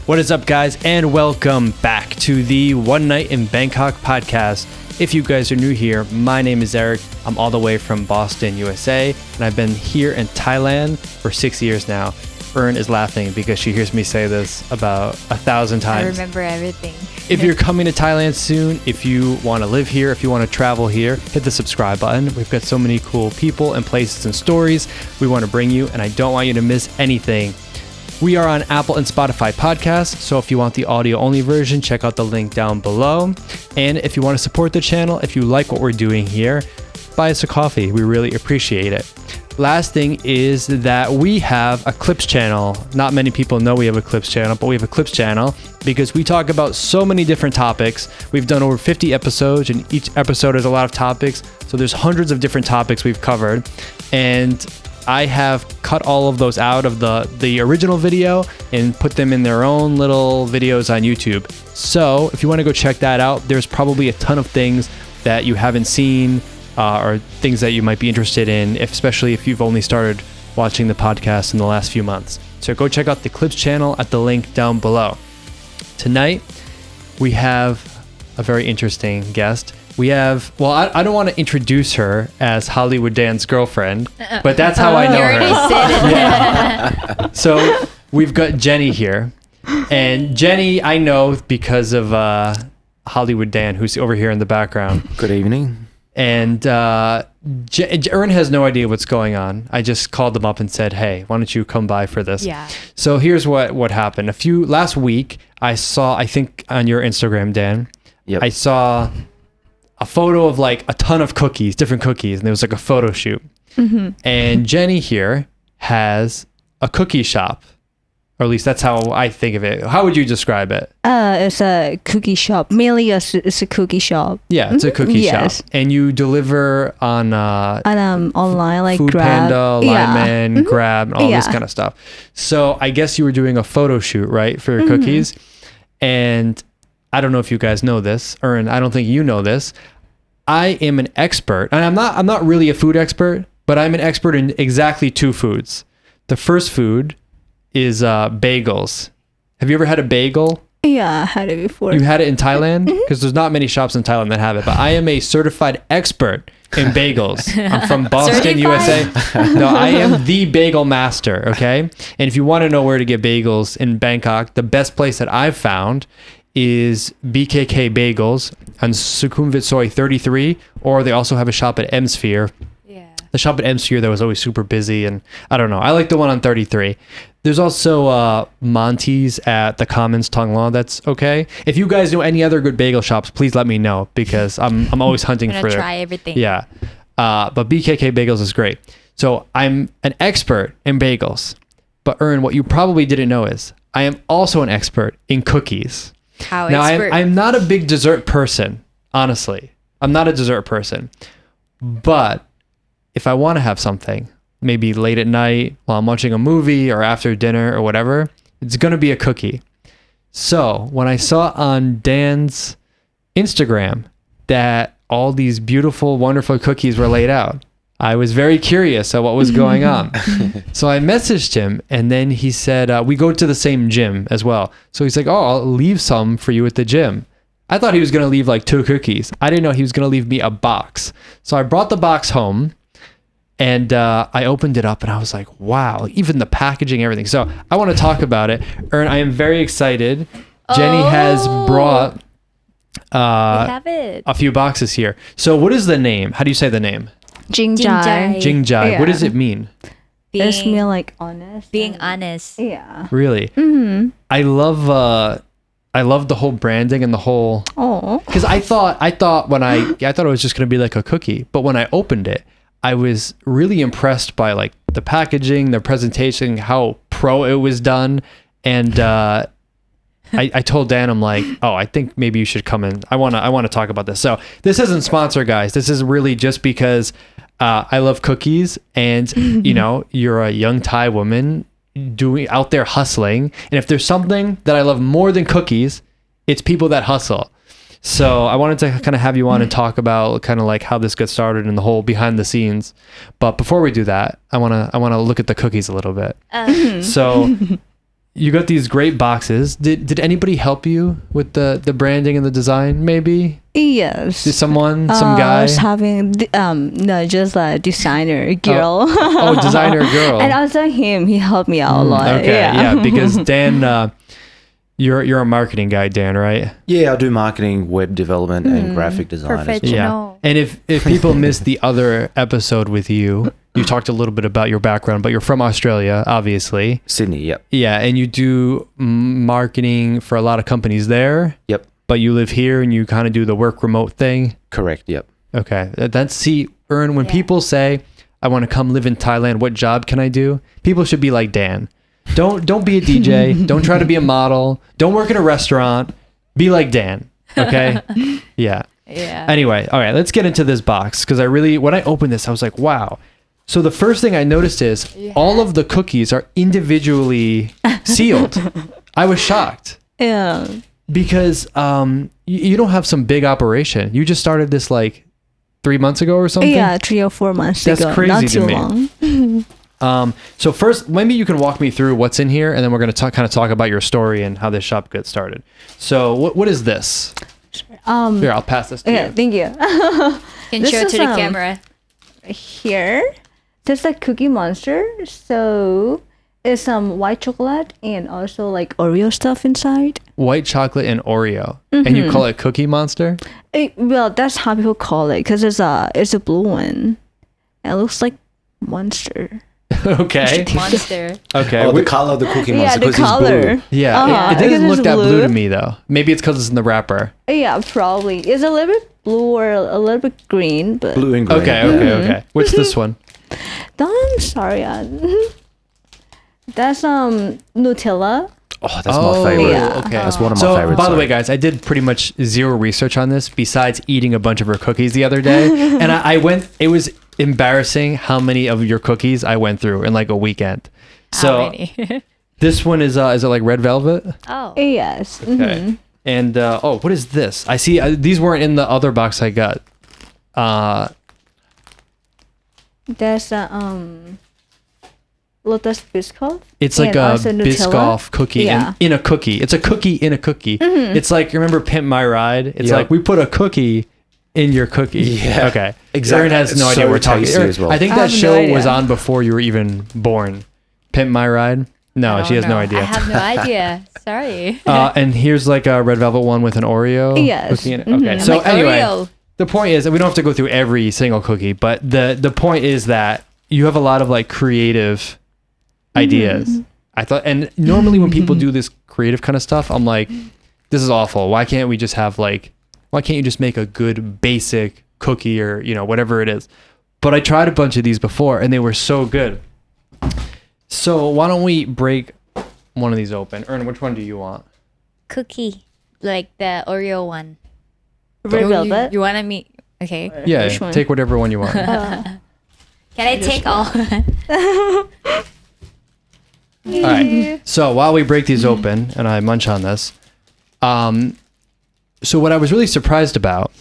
What is up, guys, and welcome back to the One Night in Bangkok podcast. If you guys are new here, my name is Eric. I'm all the way from Boston, USA, and I've been here in Thailand for 6 years now. Erin is laughing because she hears me say this about 1,000 times. I remember everything. If you're coming to Thailand soon, if you want to live here, if you want to travel here, hit the subscribe button. We've got so many cool people and places and stories we want to bring you, and I don't want you to miss anything. We are on Apple and Spotify podcasts, so if you want the audio-only version, check out the link down below. And if you want to support the channel, if you like what we're doing here, buy us a coffee. We really appreciate it. Last thing is that we have a Clips channel. Not many people know we have a Clips channel, but we have a Clips channel because we talk about so many different topics. We've done over 50 episodes, and each episode has a lot of topics. So there's hundreds of different topics we've covered. And I have cut all of those out of the original video and put them in their own little videos on YouTube. So if you want to go check that out, there's probably a ton of things that you haven't seen or things that you might be interested in, especially if you've only started watching the podcast in the last few months. So go check out the Clips channel at the link down below. Tonight, we have a very interesting guest. We have, well, I don't want to introduce her as Hollywood Dan's girlfriend, but that's how I know her. Yeah. So we've got Jenny here. And Jenny, I know because of Hollywood Dan, who's over here in the background. Good evening. And Erin has no idea what's going on. I just called them up and said, hey, why don't you come by for this? Yeah. So here's what happened. Last week, I saw, I think on your Instagram, Dan, Yep. I saw a photo of like a ton of cookies, different cookies, and there was like a photo shoot. Mm-hmm. And Jenny here has a cookie shop, or at least that's how I think of it. How would you describe it? It's a cookie shop. Mainly it's a cookie shop. Yeah, it's a cookie Yes. shop. And you deliver on Online, like Food Grab. Panda, Lineman, Grab, and all this kind of stuff. So I guess you were doing a photo shoot, right, for your cookies? And I don't know if you guys know this, or I don't think you know this. I am an expert, and I'm not really a food expert, but I'm an expert in exactly two foods. The first food is bagels. Have you ever had a bagel? Yeah, I had it before. You had it in Thailand? Because there's not many shops in Thailand that have it, but I am a certified expert in bagels. I'm from Boston, USA. No, I am the bagel master, okay? And if you want to know where to get bagels in Bangkok, the best place that I've found is BKK Bagels on Sukhumvit Soi 33, or they also have a shop at M-Sphere. Yeah. The shop at M-Sphere that was always super busy, and I don't know. I like the one on 33. There's also Monty's at the Commons Tonglaw. That's okay. If you guys know any other good bagel shops, please let me know because I'm always hunting I'm for gonna try everything. Yeah. But BKK Bagels is great. So I'm an expert in bagels. But Erin, what you probably didn't know is I am also an expert in cookies. How Now, expert? I'm not a big dessert person, honestly. I'm not a dessert person. But if I want to have something, maybe late at night while I'm watching a movie or after dinner or whatever, it's going to be a cookie. So when I saw on Dan's Instagram that all these beautiful, wonderful cookies were laid out, I was very curious of what was going on. So I messaged him, and then he said, we go to the same gym as well. So he's like, oh, I'll leave some for you at the gym. I thought he was going to leave like 2 cookies. I didn't know he was going to leave me a box. So I brought the box home, and I opened it up, and I was like, wow, even the packaging, everything. So I want to talk about it. Erin, I am very excited. Jenny has brought we have it. a few boxes here. So what is the name? How do you say the name? Jing Jing Jai. Jai. Jing Jai. Yeah. What does it mean? It's me like honest. Being honest. Yeah. Really? Mm-hmm. I love the whole branding and the whole, Oh. because I thought it was just gonna be like a cookie, but when I opened it, I was really impressed by like the packaging, the presentation, how pro it was done, and I told Dan, I'm like, oh, I think maybe you should come in. I want to talk about this. So this isn't sponsored, guys. This is really just because I love cookies, and you know, you're a young Thai woman out there hustling. And if there's something that I love more than cookies, it's people that hustle. So I wanted to kind of have you on and talk about kind of like how this got started and the whole behind the scenes. But before we do that, I want to look at the cookies a little bit. So you got these great boxes. Did anybody help you with the branding and the design? Maybe. Yes. Did some I guy? was having no, just a designer girl. Oh, designer girl. And also him. He helped me out a lot. Okay, Yeah. because Dan, you're a marketing guy, Dan, right? Yeah, I do marketing, web development, and graphic design as well. Professional. And if people missed the other episode with you, you talked a little bit about your background, but you're from Australia, obviously. Sydney, yep. Yeah, and you do marketing for a lot of companies there. Yep. But you live here and you kind of do the work remote thing. Correct, yep. Okay. Ern, when people say, I want to come live in Thailand, what job can I do? People should be like Dan. Don't be a DJ. Don't try to be a model. Don't work in a restaurant. Be like Dan. Okay? Yeah. Yeah. Anyway, all right, let's get into this box because when I opened this, I was like, wow. So the first thing I noticed is all of the cookies are individually sealed. I was shocked. Yeah. Because you don't have some big operation. You just started this like 3 months ago or something? Yeah, 3 or 4 months That's ago. crazy Not to too me. long. So first, maybe you can walk me through what's in here, and then we're going to kind of talk about your story and how this shop got started. So what is this? Here, I'll pass this to Yeah, you. thank you. Can This show it is, to the camera. Here, there's a Cookie Monster. So it's some white chocolate and also like Oreo stuff inside. White chocolate and Oreo. And you call it Cookie Monster? Well, that's how people call it because it's a blue one. It looks like monster. Okay. Monster. Okay. Oh, the color of the Cookie Monster, Yeah, the because he's color. blue. Yeah, it because doesn't look it's that blue blue. to me though. Maybe it's because it's in the wrapper. Yeah, probably. It's a little bit blue or a little bit green, but Blue and green. Okay. What's this one? I'm sorry. That's Nutella. Oh, that's my favorite. Yeah. Okay. That's one of my So, favorites. by the way, guys, I did pretty much zero research on this besides eating a bunch of her cookies the other day. And it was embarrassing how many of your cookies I went through in like a weekend. How So many? this one is it like red velvet? Oh. Yes. Okay. And what is this? I see these weren't in the other box I got. There's Lotus Biscoff. It's like and a also Nutella. Biscoff cookie Yeah. in a cookie. It's a cookie in a cookie. It's like, remember Pimp My Ride? It's Yep. like we put a cookie in your cookie. Yeah. Okay. Exactly. Erin has no It's idea so what we're talking tasty about. as well. I think I that have no show idea. was on before you were even born. Pimp My Ride? No, I she don't has no know. idea. I have no idea. Sorry. And here's like a red velvet one with an Oreo Yes. cookie in it. Okay. I'm So like, anyway, Oreo. the point is, and we don't have to go through every single cookie, but the point is that you have a lot of like creative ideas. I thought, and normally when people do this creative kind of stuff, I'm like, this is awful. Why can't you just make a good basic cookie or, whatever it is? But I tried a bunch of these before and they were so good. So why don't we break one of these open? Ern, which one do you want? Cookie. Like the Oreo one. Red velvet. You want to meet? Okay. Yeah, Which one? take whatever one you want. Can I take all? All right. So while we break these open and I munch on this, so what I was really surprised about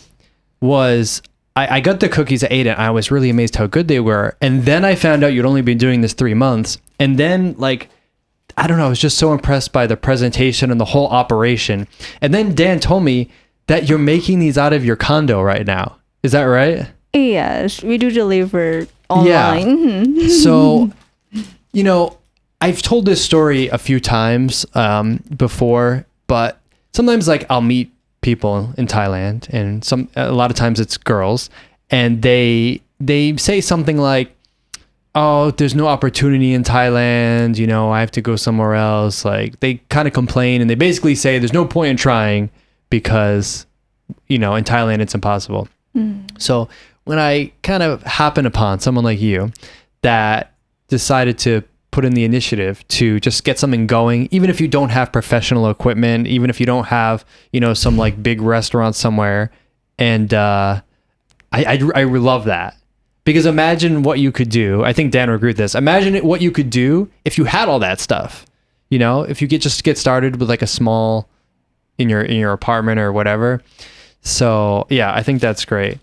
was I got the cookies, I ate it, and I was really amazed how good they were. And then I found out you'd only been doing this 3 months. And then I don't know, I was just so impressed by the presentation and the whole operation. And then Dan told me that you're making these out of your condo right now. Is that right? Yes, we do deliver online. Yeah. So, I've told this story a few times before, but sometimes I'll meet people in Thailand, and a lot of times it's girls, and they say something like, "Oh, there's no opportunity in Thailand. I have to go somewhere else." Like they kind of complain, and they basically say there's no point in trying because in Thailand it's impossible. So when I kind of happen upon someone like you that decided to put in the initiative to just get something going, even if you don't have professional equipment, even if you don't have, some big restaurant somewhere. And I love that, because imagine what you could do. I think Dan would agree with this. Imagine what you could do if you had all that stuff, if you just get started with a small in your apartment or whatever. So yeah, I think that's great.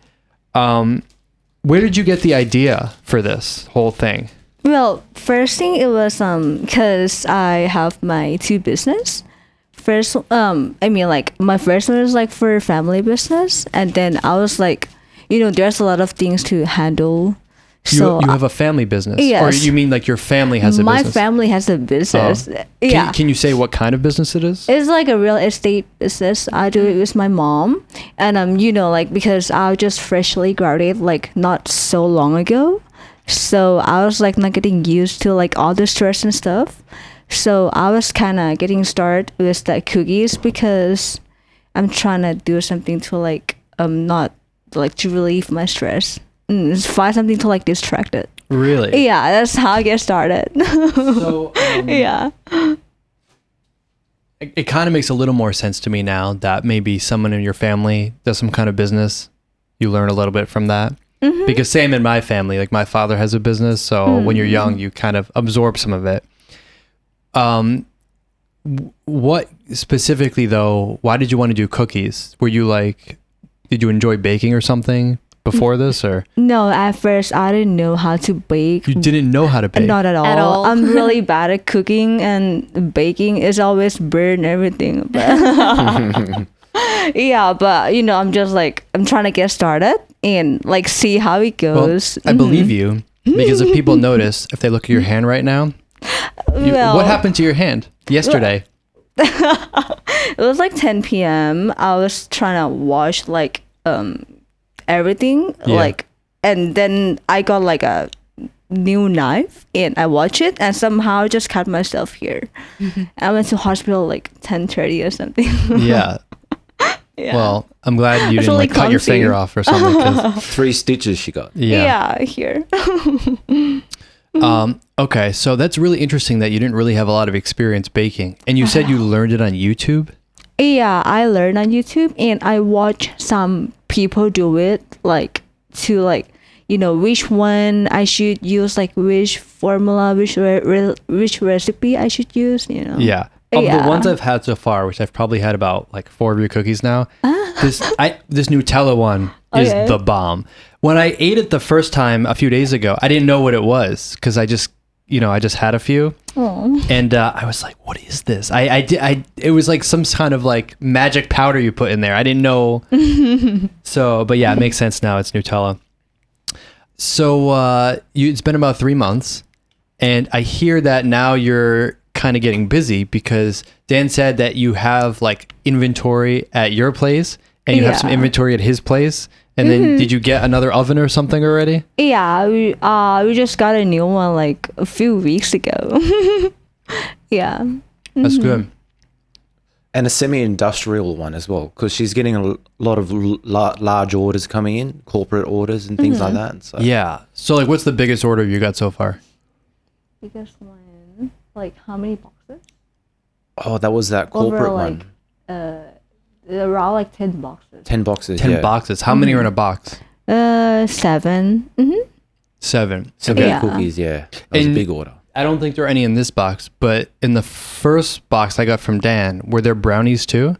Where did you get the idea for this whole thing? Well, first thing it was because I have my two business. First, I mean like my first one is like for family business, and then I was like, there's a lot of things to handle. So You have a family business? Yes. Or you mean like your family has a my business? family has a business. Yeah. Can you say what kind of business it is? It's like a real estate business. I do it with my mom, and like because I just freshly graduated like not so long ago, so I was like not getting used to like all the stress and stuff. So I was kind of getting started with the cookies because I'm trying to do something to like not like to relieve my stress. Find something to like distract it. Really? Yeah, that's how I get started. So Yeah. it kind of makes a little more sense to me now that maybe someone in your family does some kind of business. You learn a little bit from that. Because same in my family, like my father has a business, so when you're young, you kind of absorb some of it. What specifically though, why did you want to do cookies? Were you like, did you enjoy baking or something before this, or? No, at first I didn't know how to bake. You didn't know how to bake? Not at all. At all. I'm really bad at cooking, and baking is always burn everything. But yeah, but I'm just like, I'm trying to get started and like see how it Well, goes. I believe you, because if people notice, if they look at your hand right now, Well, what happened to your hand yesterday? It was like 10 p.m. I was trying to wash like everything, Yeah. like, and then I got like a new knife and I watched it and somehow just cut myself here. I went to hospital like 10:30 or something. Yeah. Yeah. Well, I'm glad you It's didn't really like cut your clumsy. finger off or something. 'Cause, 3 stitches she got. yeah. Here. Okay, so that's really interesting that you didn't really have a lot of experience baking, and you said you learned it on YouTube. Yeah, I learned on YouTube and I watch some people do it, like to like which one I should use, like which formula, which recipe I should use. Yeah. Of the ones I've had so far, which I've probably had about like 4 of your cookies now, this Nutella one is Okay. the bomb. When I ate it the first time a few days ago, I didn't know what it was because I just had a few, and I was like, "What is this?" It was like some kind of like magic powder you put in there. I didn't know. So, but yeah, it makes sense now. It's Nutella. So it's been about 3 months, and I hear that now you're kind of getting busy because Dan said that you have like inventory at your place and you have some Yeah. inventory at his place. And then did you get another oven or something already? Yeah, we just got a new one like a few weeks ago. Yeah. That's good. And a semi-industrial one as well, because she's getting a lot of large orders coming in, corporate orders and things like that. So. Yeah. So like what's the biggest order you got so far? Biggest one, like how many boxes? Oh, that was that corporate Over, one. Around like 10 boxes. 10 boxes. 10 yeah. boxes. How many are in a box? 7. 7. 7 Yeah. cookies, yeah. That was a And- big order. I don't think there are any in this box, but in the first box I got from Dan, were there brownies too?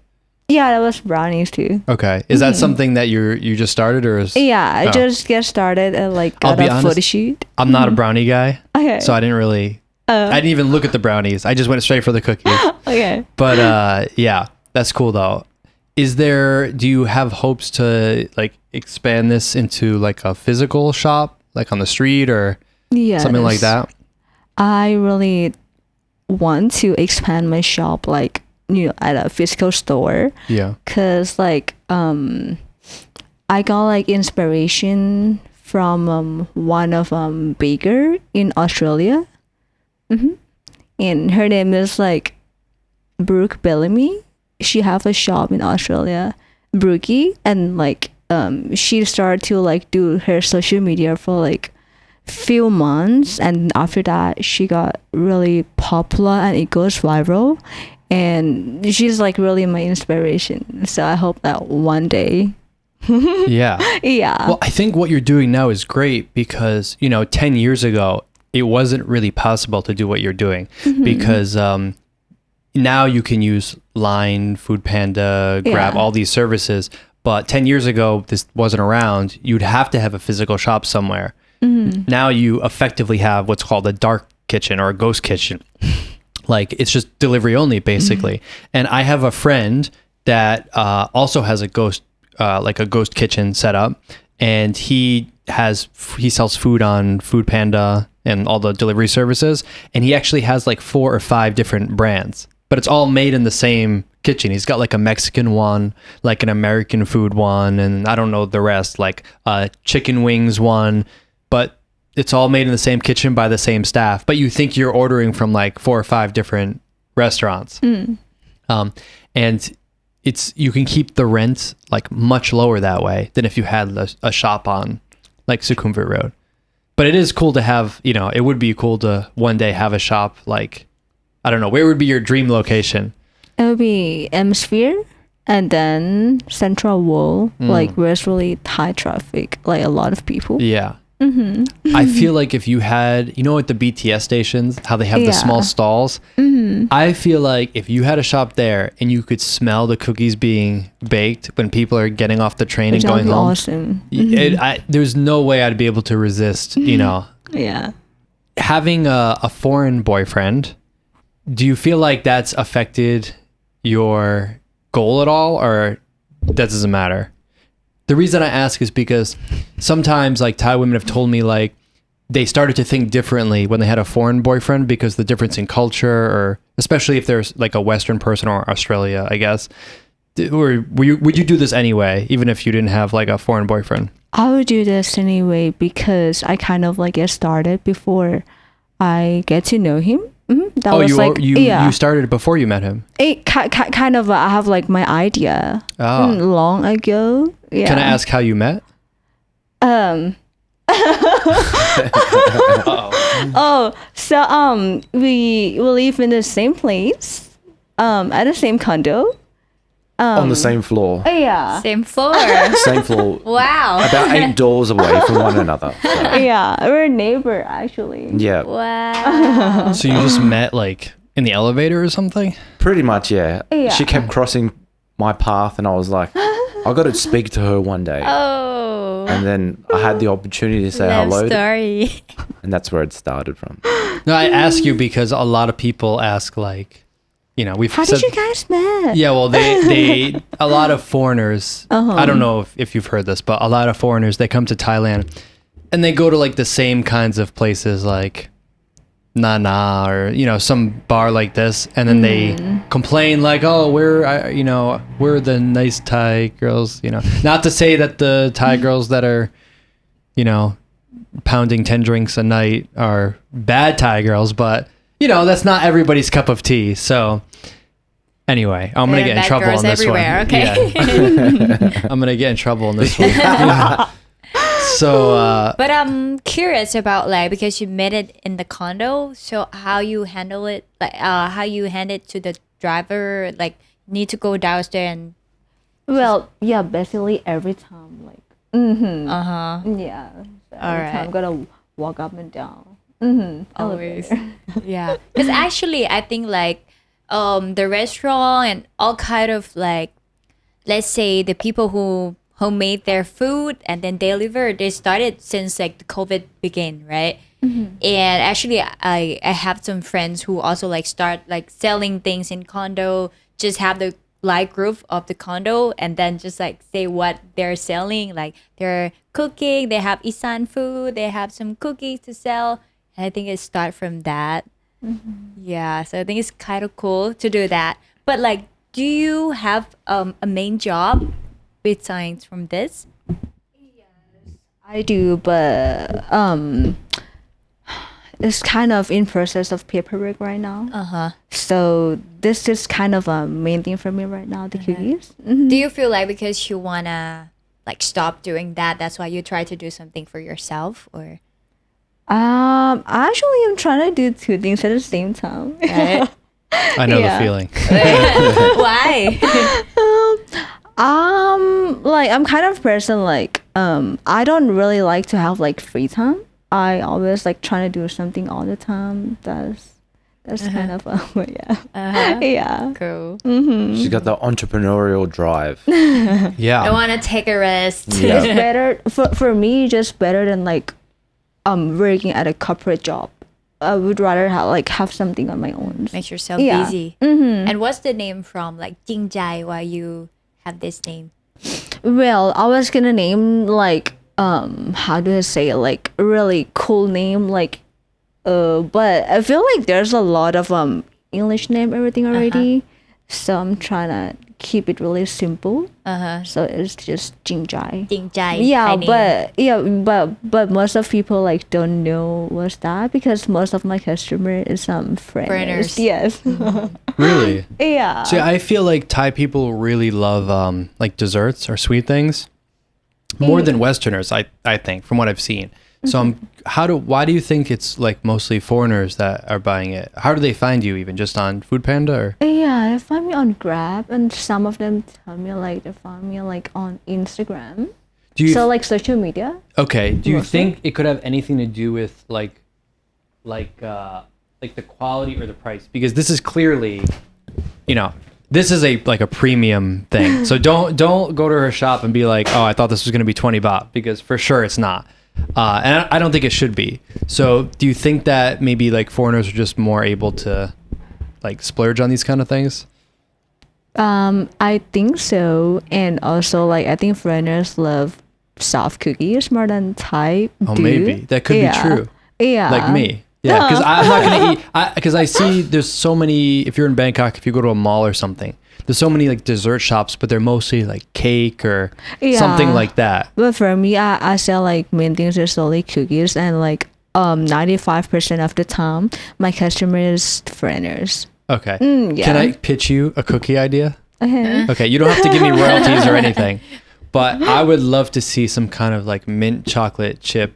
Yeah, that was brownies too. Okay. Is that something that you just started or is Yeah, I Oh. just get started and like I'll got be a photo honest, shoot. I'm not a brownie guy. Okay. So I didn't really I didn't even look at the brownies. I just went straight for the cookies. Okay. But yeah, that's cool though. Do you have hopes to like expand this into like a physical shop, like on the street or Yeah. something like that? I really want to expand my shop like at a physical store. Yeah. Cause like I got like inspiration from one of baker in Australia, and her name is like Brooke Bellamy. She have a shop in Australia, Brookie, and like she started to like do her social media for like few months, and after that she got really popular and it goes viral. And she's like really my inspiration. So I hope that one day. Yeah. Yeah. Well, I think what you're doing now is great because, 10 years ago, it wasn't really possible to do what you're doing because now you can use Line, Food Panda, Grab, Yeah. all these services. But 10 years ago, this wasn't around. You'd have to have a physical shop somewhere. Now you effectively have what's called a dark kitchen or a ghost kitchen. Like it's just delivery only basically. And I have a friend that also has a ghost kitchen set up, and he sells food on Food Panda and all the delivery services, and he actually has like 4 or 5 different brands, but it's all made in the same kitchen. He's got like a Mexican one, like an American food one, and I don't know the rest, like chicken wings one, but it's all made in the same kitchen by the same staff, but you think you're ordering from like 4 or 5 different restaurants. And you can keep the rent like much lower that way than if you had a shop on like Sukhumvit Road. But it is cool to have, it would be cool to one day have a shop like, I don't know, where would be your dream location? It would be Hemisphere and then Central World, like where it's really high traffic, like a lot of people. Yeah. I feel like if you had, at the BTS stations, how they have the small stalls, I feel like if you had a shop there and you could smell the cookies being baked when people are getting off the train and going home, awesome. There's no way I'd be able to resist, Yeah. Having a foreign boyfriend. Do you feel like that's affected your goal at all, or that doesn't matter? The reason I ask is because sometimes like Thai women have told me like they started to think differently when they had a foreign boyfriend because the difference in culture, or especially if there's like a Western person or Australia, I guess. Or would you do this anyway, even if you didn't have like a foreign boyfriend? I would do this anyway because I kind of like get started before I get to know him. That was you started before you met him? Kind of, I have like my idea long ago. Yeah. Can I ask how you met? So we live in the same place, at the same condo. On the same floor. Yeah. Same floor. Same floor. Wow. About 8 doors away from one another. So. Yeah, we're a neighbor actually. Yeah. Wow. So you just met like in the elevator or something? Pretty much, yeah. Yeah. She kept crossing my path and I was like, I got to speak to her one day. Oh. And then I had the opportunity to say Love hello. story. And that's where it started from. No, I ask you because a lot of people ask like, we've How said, did you guys met? Yeah, well, they a lot of foreigners, I don't know if you've heard this, but a lot of foreigners, they come to Thailand and they go to like the same kinds of places like Nana or, some bar like this. And then they complain like, oh, we're the nice Thai girls, not to say that the Thai girls that are, pounding 10 drinks a night are bad Thai girls, but that's not everybody's cup of tea. So anyway, I'm going to get in trouble on this everywhere, one. okay. Yeah. I'm going to get in trouble on this one. So, but I'm curious about like, because you met it in the condo, so how you handle it, like how you hand it to the driver, like need to go downstairs and. Well, yeah, basically every time, like. Yeah. So All every right. time I'm gonna walk up and down. Always. Yeah, because actually I think like the restaurant and all kind of like, let's say the people who made their food and then deliver, they started since like the COVID began, right? And actually I have some friends who also like start like selling things in condo, just have the live group of the condo and then just like say what they're selling, like they're cooking, they have Isan food, they have some cookies to sell. And I think it starts from that. Yeah, so I think it's kind of cool to do that. But like, do you have a main job besides from this? I do, but it's kind of in process of paperwork right now. So this is kind of a main thing for me right now, the cookies. Do you feel like because you wanna like stop doing that, that's why you try to do something for yourself, or? Actually, I'm trying to do 2 things at the same time. Right? I know the feeling. Why? Like I'm kind of person like I don't really like to have like free time. I always like trying to do something all the time. That's kind of yeah. Cool. She's got the entrepreneurial drive. Yeah. I want to take a rest. Yeah. It's better for me. Just better than like working at a corporate job. I would rather have something on my own. Makes yourself Yeah. busy. And what's the name from? Like Jing Jai, why you have this name? Well, I was gonna name like how do I say it? Like a really cool name but I feel like there's a lot of English name everything already. So I'm trying to keep it really simple. So it's just Jing Jai. Jing Jai. Yeah, Thai name. but most of people like don't know what's that because most of my customer is foreigners. Foreigners. Yes. Really? Yeah. See, I feel like Thai people really love like desserts or sweet things more than Westerners. I think from what I've seen. So why do you think it's like mostly foreigners that are buying it? How do they find you even just on Food Panda or? Yeah, they find me on Grab, and some of them tell me like they find me like on Instagram. So like social media. Okay. Do you Mostly. think it could have anything to do with like the quality or the price? Because this is clearly, this is a premium thing. So don't go to her shop and be like, oh, I thought this was going to be 20 baht, because for sure it's not. And I don't think it should be. So do you think that maybe like foreigners are just more able to like splurge on these kind of things? I think so, and also like I think foreigners love soft cookies more than Thai Oh, do. maybe that could be true. Yeah. Like me. Yeah, because I'm not going to eat, because I see there's so many, if you're in Bangkok, if you go to a mall or something, there's so many like dessert shops, but they're mostly like cake or something Yeah. like that. But for me, I sell like main things is only cookies, and like 95% of the time, my customer is foreigners. Okay. Yeah. Can I pitch you a cookie idea? Okay. Okay, you don't have to give me royalties or anything, but I would love to see some kind of like mint chocolate chip.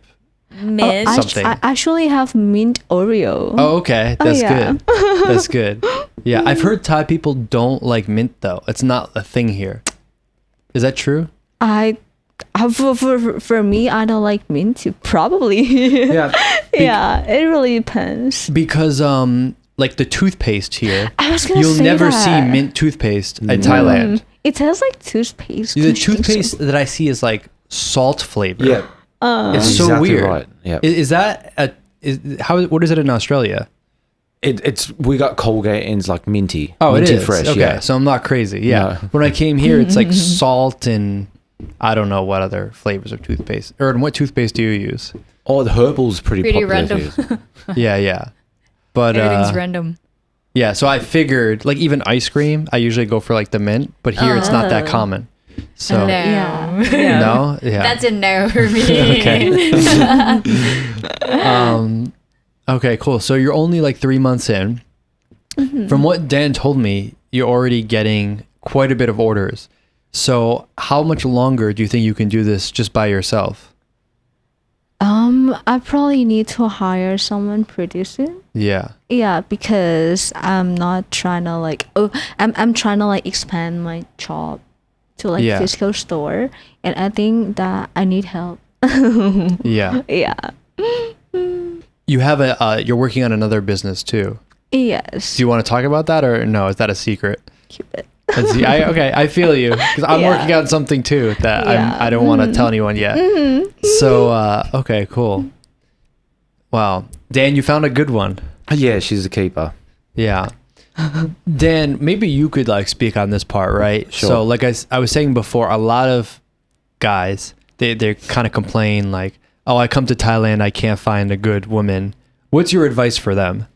Mint. Something. I actually have mint Oreo. Oh, okay. That's yeah. good. That's good. Yeah, I've heard Thai people don't like mint though. It's not a thing here. Is that true? For me, I don't like mint too. Probably. Yeah. Yeah, it really depends. Because like the toothpaste here, I was gonna you'll say never that. see mint toothpaste in Thailand. It tastes like toothpaste. The toothpaste that I see is like salt flavor. Yeah. It's so Exactly weird. right. Yeah. Is that what is it in Australia? We got Colgate and it's like minty. Oh, minty it is. fresh. Okay, Yeah. so I'm not crazy. Yeah. No. When I came here, it's like salt and I don't know what other flavors of toothpaste. Or what toothpaste do you use? Oh, the herbal's pretty popular random. too. Yeah. But Everything's random. yeah, so I figured like even ice cream, I usually go for like the mint, but here it's not that common. So No. Yeah. no, yeah. That's a no for me. Okay. Okay, cool. So you're only like 3 months in. From what Dan told me, you're already getting quite a bit of orders. So how much longer do you think you can do this just by yourself? I probably need to hire someone pretty soon. Yeah. Yeah, because I'm not trying to like I'm trying to like expand my shop to like Yeah. physical store, and I think that I need help. Yeah. Yeah. You have you're working on another business too. Yes. Do you want to talk about that or no? Is that a secret? Keep it. Okay, I feel you because I'm Yeah. working on something too that Yeah. I don't want to tell anyone yet. So okay, cool. Wow, Dan, you found a good one. Yeah, she's a keeper. Yeah. Dan, maybe you could like speak on this part, right? Sure. So like I was saying before, a lot of guys, they kind of complain like, oh, I come to Thailand, I can't find a good woman. What's your advice for them?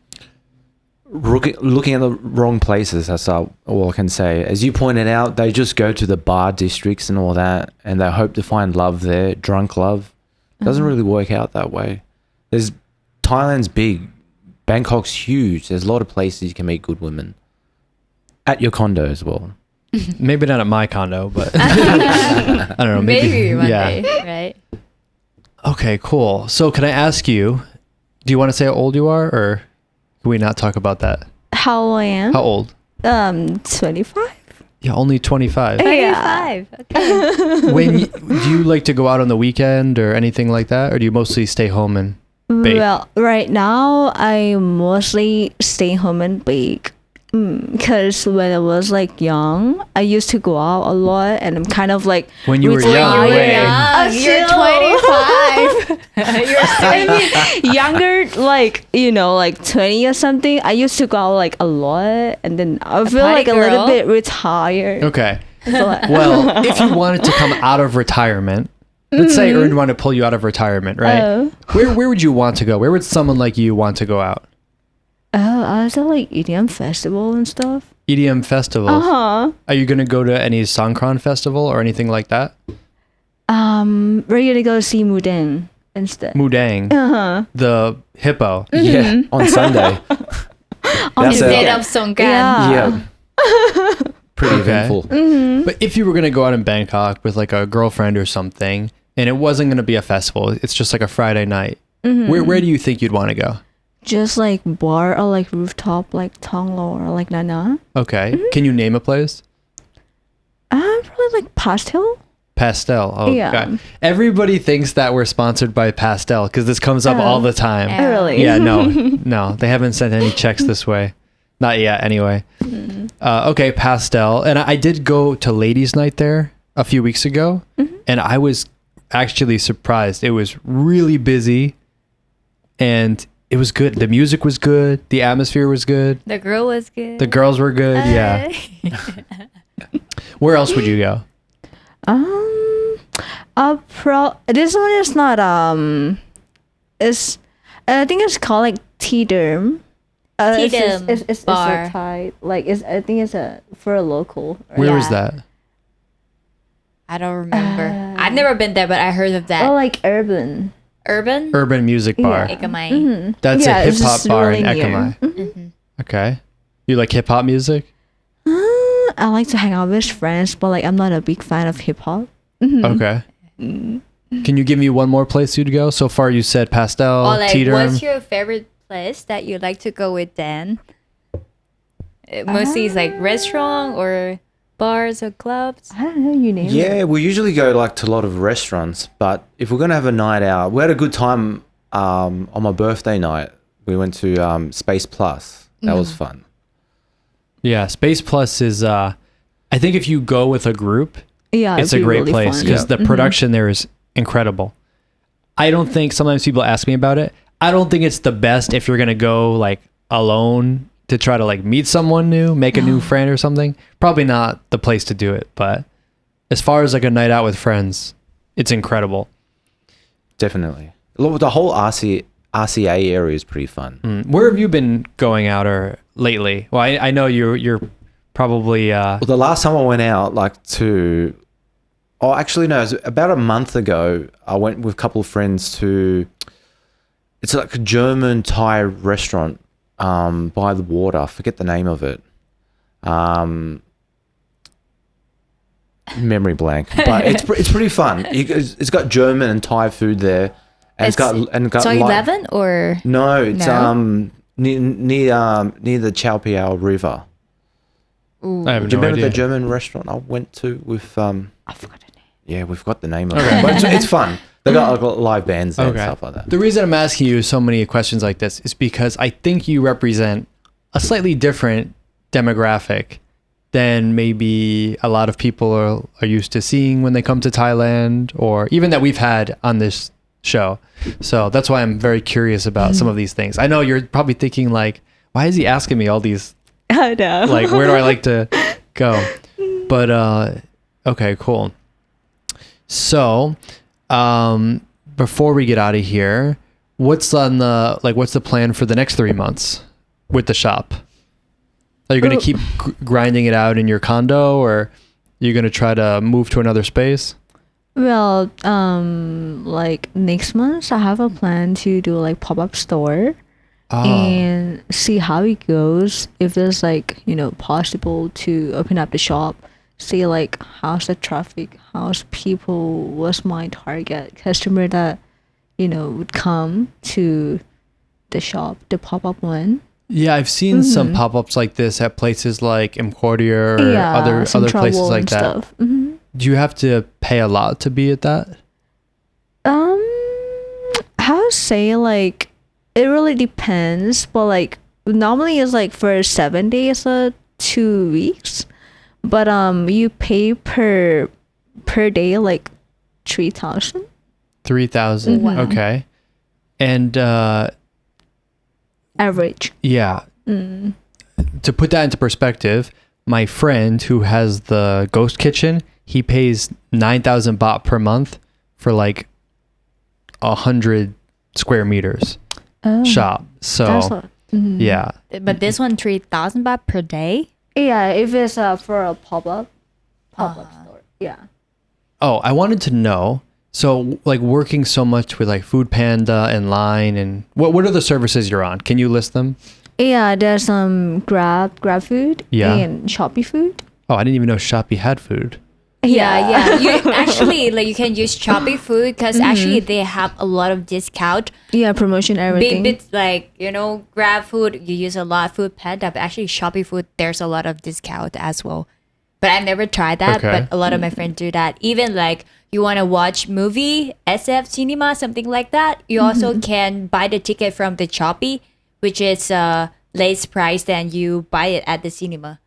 Looking at the wrong places, that's all I can say. As you pointed out, they just go to the bar districts and all that, and they hope to find love there, drunk love. Doesn't really work out that way. Thailand's big. Bangkok's huge. There's a lot of places you can meet good women. At your condo as well. Maybe not at my condo, but I don't know. Maybe one yeah. day, right? Okay, cool. So can I ask you, do you want to say how old you are or can we not talk about that? How I am? How old? 25. Yeah, only 25. Yeah. 35. Okay. Do you like to go out on the weekend or anything like that? Or do you mostly stay home and bake? Well, right now I mostly stay home and bake. Because when I was like young, I used to go out a lot, and I'm kind of like When you were young, retired. wait. You're Still. 25. You're still Younger, like, like 20 or something. I used to go out like a lot, and then I feel party like a little girl? bit retired. Okay. I feel like- Well, if you wanted to come out of retirement, let's say Erin wanted to pull you out of retirement, right? Oh. Where would you want to go? Where would someone like you want to go out? I was at like EDM festival and stuff. EDM festivals. Uh-huh. Are you going to go to any Songkran festival or anything like that? We're gonna go see Mudeng instead. Mudang, Uh-huh. the hippo. Yeah, on Sunday. That's instead it. of Songkran. Yeah. Yeah. Pretty Okay. eventful. But if you were going to go out in Bangkok with like a girlfriend or something, and it wasn't going to be a festival, it's just like a Friday night, where do you think you'd want to go? Just like bar or like rooftop, like Tonglo or like Nana. Okay. Can you name a place? Probably like Pastel. Pastel. Oh, Yeah. God. Everybody thinks that we're sponsored by Pastel because this comes up all the time. Yeah. Really? Yeah, no, they haven't sent any checks this way. Not yet, anyway. Okay, Pastel. And I did go to Ladies' Night there a few weeks ago, and I was actually surprised. It was really busy, and it was good. The music was good. The atmosphere was good. The girl was good. The girls were good. Yeah. Where else would you go? This one is not it's I think it's called like tea derm. It's bar. a Thai, like I think it's for a local. Where was Yeah. that? I don't remember. I've never been there, but I heard of that. Oh, like urban. Urban? Urban Music Bar. Yeah. Ikamai. That's Yeah, a it's hip hop just bar really in near. Ekamai. Okay. You like hip hop music? I like to hang out with friends, but like I'm not a big fan of hip hop. Okay. Can you give me one more place you'd go? So far, you said Pastel, Or like, Teeter. what's your favorite place that you like to go with Dan? Mostly it's like restaurant or bars or clubs. I don't know, you name it. Yeah, we usually go like to a lot of restaurants, but if we're gonna have a night out, we had a good time on my birthday night. We went to Space Plus. That was fun. Yeah, Space Plus is. I think if you go with a group, Yeah, it's it'd a be great really place fun. because the production there is incredible. I don't think sometimes people ask me about it. I don't think it's the best if you're gonna go like alone to try to like meet someone new, make a new friend or something. Probably not the place to do it. But as far as like a night out with friends, it's incredible. Definitely. The whole RCA area is pretty fun. Where have you been going out or lately? Well, I know you're probably Well, the last time I went out, actually no, it was about a month ago. I went with a couple of friends to. It's like a German Thai restaurant by the water. I forget the name of it. Memory blank, but it's pretty fun. It's got German and Thai food there, and it's got So light- 11 or No, it's No? near the Chao Piao River. I have Do you no remember idea. the German restaurant I went to with I forgot the name. Yeah, we've got the name of it, but it's fun. They got like live bands there and Okay. stuff like that. The reason I'm asking you so many questions like this is because I think you represent a slightly different demographic than maybe a lot of people are used to seeing when they come to Thailand, or even that we've had on this show. So that's why I'm very curious about some of these things. I know you're probably thinking like, why is he asking me all these, I know. like, where do I like to go? But okay, cool. So before we get out of here, what's the plan for the next 3 months with the shop? Are you going to keep grinding it out in your condo, or are you going to try to move to another space? Well, like next month, I have a plan to do like pop-up store and see how it goes. If there's like, possible to open up the shop, see like how's the traffic, how's people, what's my target customer that, would come to the shop, the pop-up one. Yeah, I've seen some pop-ups like this at places like Emcordia or other Central places World like and that. stuff. Mhm. Do you have to pay a lot to be at that? How to say, like, it really depends, but like normally it's like for 7 days or 2 weeks, but you pay per day like 3,000. 3,000. Wow. Okay. And Average. yeah, to put that into perspective, my friend who has the ghost kitchen, he pays 9,000 baht per month for like 100 square meters shop. So That's a, yeah. But this one 3,000 baht per day. yeah, if it's for a pop-up store. Yeah. Oh, I wanted to know. So like working so much with like Food Panda and Line and what are the services you're on? Can you list them? Yeah, there's Grab food Yeah. and Shopee Food. Oh, I didn't even know Shopee had food. Yeah. You actually like you can use Shopee Food because actually they have a lot of discount. Yeah, promotion everything. Big bits like Grab Food. You use a lot Food Panda, but actually Shopee Food there's a lot of discount as well. But I've never tried that. Okay. But a lot of my friends do that. Even like you want to watch movie SF cinema something like that, you also can buy the ticket from the Shopee, which is less price than you buy it at the cinema.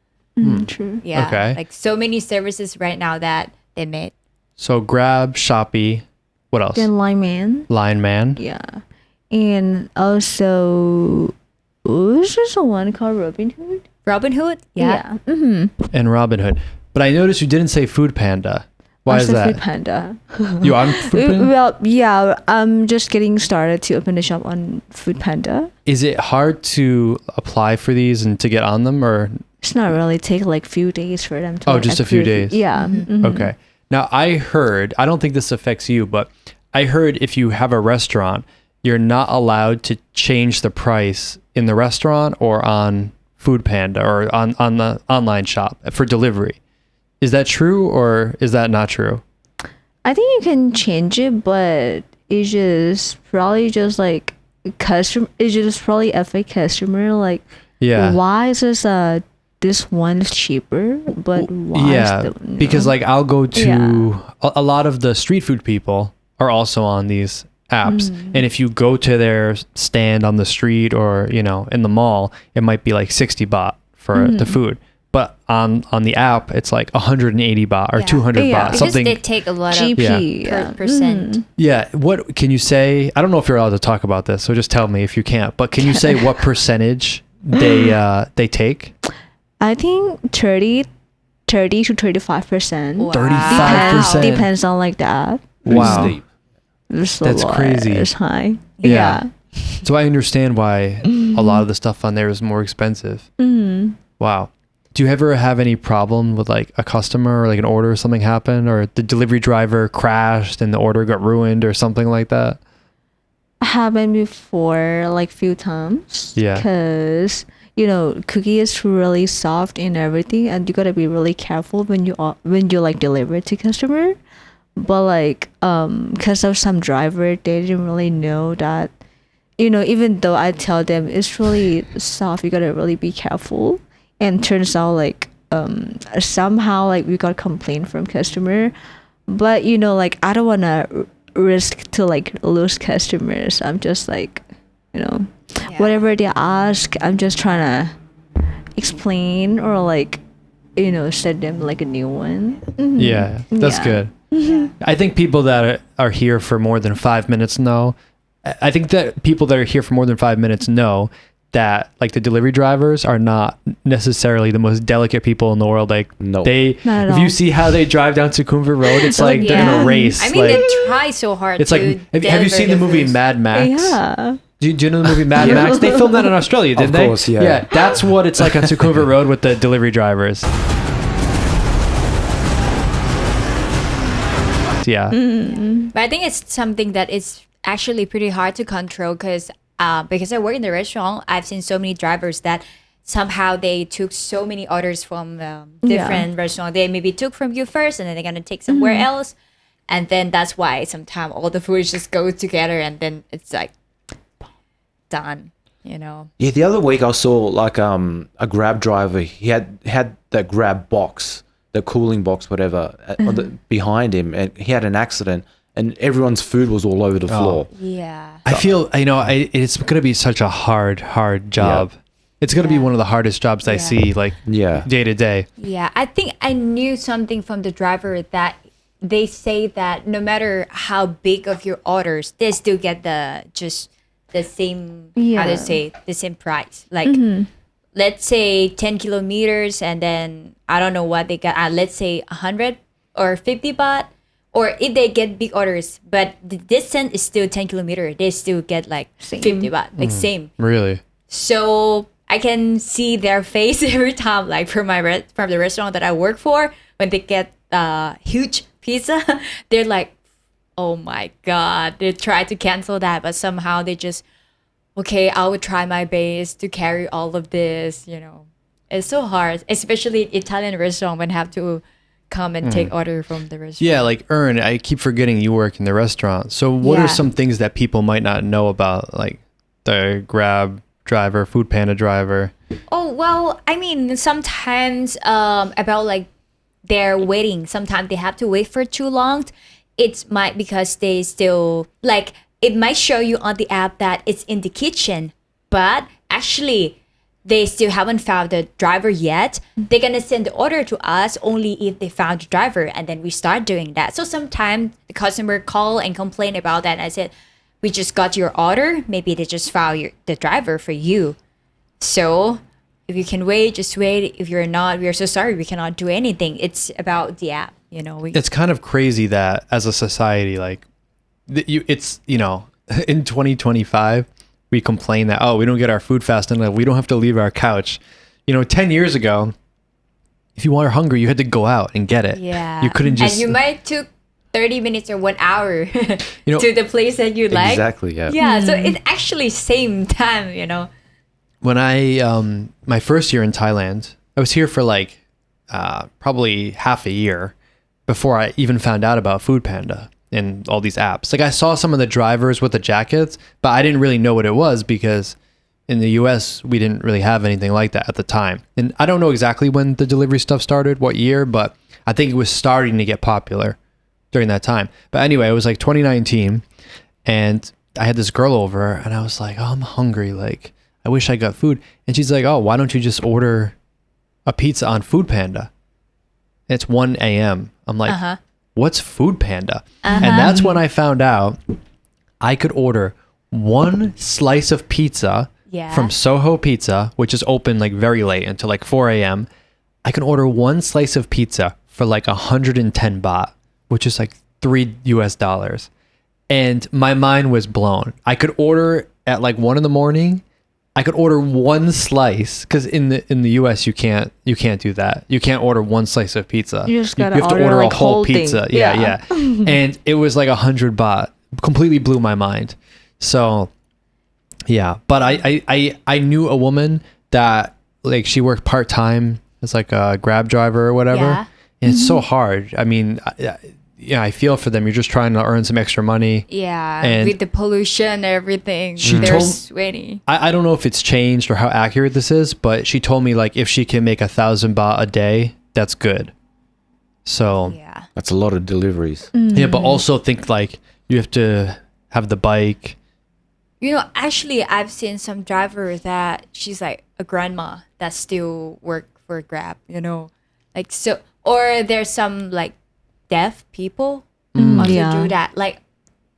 True. Yeah. Okay. Like so many services right now that they made. So Grab, Shopee, what else? Then Line Man. Yeah. And also, what's this one called Robinhood? Robinhood? Yeah. Mm-hmm. And Robinhood. But I noticed you didn't say Food Panda. Why is that? Food Panda. You on Food Panda? Well, yeah, I'm just getting started to open a shop on Food Panda. Is it hard to apply for these and to get on them or? It's not really take like few days for them to. Oh, like, just a few approve it. days. Yeah. Mhm. Okay. Now I heard, I don't think this affects you, but I heard if you have a restaurant, you're not allowed to change the price in the restaurant or on Food Panda or on the online shop for delivery. Is that true or is that not true? I think you can change it, but it's just probably just like customer. It's just probably affect customer. Like, Yeah. why is this one is cheaper, but why? Yeah, is the, because like I'll go to Yeah. a lot of the street food people are also on these apps, Mm. and if you go to their stand on the street or in the mall, it might be like 60 baht for the food, but on the app it's like 180 baht or Yeah. 200 Yeah. baht, Because something. they take a lot GP. of Yeah. percent. Yeah, what can you say? I don't know if you're allowed to talk about this, so just tell me if you can't. But can you say what percentage they take? I think 30 to 35%. Wow. 35%. Depends on like the app. Wow. Steep. It's a That's lot. crazy. It's high. Yeah. So I understand why a lot of the stuff on there is more expensive. Mm. Wow. Do you ever have any problem with like a customer or like an order or something happened or the delivery driver crashed and the order got ruined or something like that? Happened before like few times. Yeah. Because cookie is really soft and everything, and you gotta be really careful when you like deliver it to customer. But like because of some driver, they didn't really know that. Even though I tell them it's really soft, you gotta really be careful. And turns out like somehow like we got complaint from customer, but like I don't wanna risk to like lose customers. I'm just like whatever they ask, I'm just trying to explain or like send them like a new one. Mhm. Yeah, that's Yeah. good. I think people that are here for more than 5 minutes know. I think that people that are here for more than 5 minutes know that like the delivery drivers are not necessarily the most delicate people in the world. Like No. they, Not at if you all. see how they drive down Sukhumvit Road, it's like they're in a Yeah. race. I mean, like, they try so hard. it's like, have you seen the movie Mad Max? Yeah. Do you know the movie Mad Yeah. Max? They filmed that in Australia, didn't Of they? course, yeah. Yeah, that's what it's like on Sukhumvit Road with the delivery drivers. Yeah. But I think it's something that is actually pretty hard to control because I work in the restaurant, I've seen so many drivers that somehow they took so many orders from different restaurants. They maybe took from you first and then they're going to take somewhere else. And then that's why sometimes all the food just goes together and then it's like done, Yeah, the other week I saw like a Grab driver. He had the Grab box, the cooling box, whatever, behind him, and he had an accident, and everyone's food was all over the floor. Yeah. I feel, it's going to be such a hard job. It's going to be Yeah. one of the hardest jobs I Yeah. see, like Yeah. day to day. Yeah, I think I knew something from the driver that they say that no matter how big of your orders, they still get the same how Yeah. to say the same price. Like let's say 10 kilometers, and then I don't know what they got. Let's say 100 or 50 baht. Or if they get big orders, but the distance is still 10 kilometers, they still get like Same. 50 baht, like same. Really? So I can see their face every time, like from from the restaurant that I work for, when they get huge pizza, they're like, "Oh my god!" They try to cancel that, but somehow they just, okay, I will try my best to carry all of this. You know, it's so hard, especially Italian restaurant when have to come and take order from the restaurant. Yeah, like Ern, I keep forgetting you work in the restaurant. So what Yeah. are some things that people might not know about, like the Grab driver, Food Panda driver? Oh, well, I mean, sometimes about like their waiting, sometimes they have to wait for too long. It might because they still like it might show you on the app that it's in the kitchen, but actually they still haven't found the driver yet. They're gonna send the order to us only if they found the driver, and then we start doing that. So sometimes the customer call and complain about that. I said, we just got your order. Maybe they just found the driver for you. So if you can wait, just wait. If you're not, we are so sorry. We cannot do anything. It's about the app, you know. It's kind of crazy that as a society, like it's, you know, in 2025, we complain that, oh, we don't get our food fast enough. We don't have to leave our couch. You know, 10 years ago, if you were hungry, you had to go out and get it. Yeah. You couldn't just... And you might took 30 minutes or 1 hour You know- to the place that you like. Exactly. Yeah. Yeah, so it's actually same time, you know. When I, my first year in Thailand, I was here for like probably half a year before I even found out about Food Panda and all these apps. Like I saw some of the drivers with the jackets, but I didn't really know what it was because in the US, we didn't really have anything like that at the time. And I don't know exactly when the delivery stuff started, what year, but I think it was starting to get popular during that time. But anyway, it was like 2019 and I had this girl over and I was like, oh, I'm hungry. Like, I wish I got food. And she's like, oh, why don't you just order a pizza on Food Panda? It's 1 a.m. I'm like, what's Food Panda? And that's when I found out I could order one slice of pizza from Soho Pizza, which is open like very late until like 4 a.m. I can order one slice of pizza for like 110 baht, which is like $3. And my mind was blown. I could order at like 1 a.m. I could order one slice because in the US you can't do that. You can't order one slice of pizza. You just gotta have to order, order like, a whole whole thing. pizza. Yeah. Yeah. And it was like 100 baht. Completely blew my mind. So yeah, but I knew a woman that like she worked part-time as like a Grab driver or whatever. Yeah. And it's so hard. I mean, yeah, I feel for them. You're just trying to earn some extra money. Yeah, And with the pollution and everything, She they're told- sweaty. I don't know if it's changed or how accurate this is, but she told me like if she can make 1,000 baht a day, that's good. So Yeah. That's a lot of deliveries. yeah, but also think like you have to have the bike. You know, actually, I've seen some driver that she's like a grandma that still work for Grab, you know, like so, or there's some like deaf people also yeah. do that. Like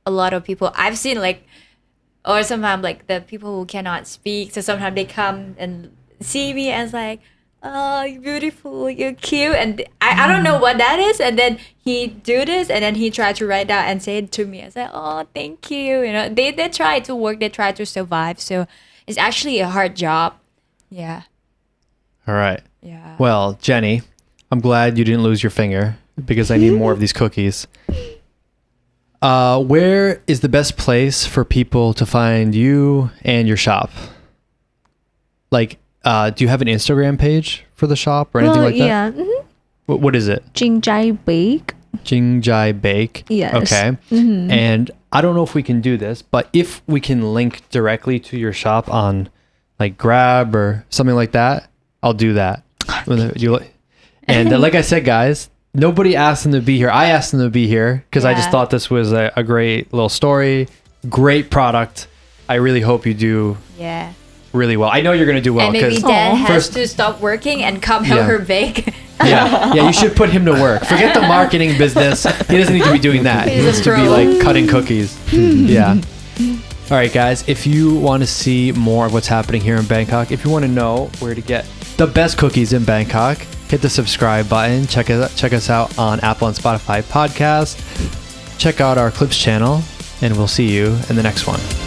a lot of people I've seen like, or sometimes like the people who cannot speak. So sometimes they come and see me and it's like, oh, you're beautiful, you're cute. And I don't know what that is. And then he do this and then he tried to write down and say it to me. I said, oh, thank you. You know, they try to work, they try to survive. So it's actually a hard job. Yeah. All right. Yeah. Well, Jenny, I'm glad you didn't lose your finger because I need more of these cookies. Where is the best place for people to find you and your shop? Like, do you have an Instagram page for the shop or anything like that? Yeah. What is it? Jing Jai Bake. Jing Jai Bake. Yes. Okay. And I don't know if we can do this, but if we can link directly to your shop on like Grab or something like that, I'll do that. And like I said, guys, nobody asked them to be here. I asked them to be here because I just Yeah. thought this was a great little story, great product. I really hope you do Yeah. really well. I know you're going to do well and maybe because dad has first, to stop working and come help her bake. yeah, you should put him to work. Forget the marketing business. He doesn't need to be doing that. He He's a needs to be pro. like cutting cookies. Yeah. All right, guys, if you want to see more of what's happening here in Bangkok, if you want to know where to get the best cookies in Bangkok, hit the subscribe button. Check us out on Apple and Spotify podcasts. Check out our Clips channel, and we'll see you in the next one.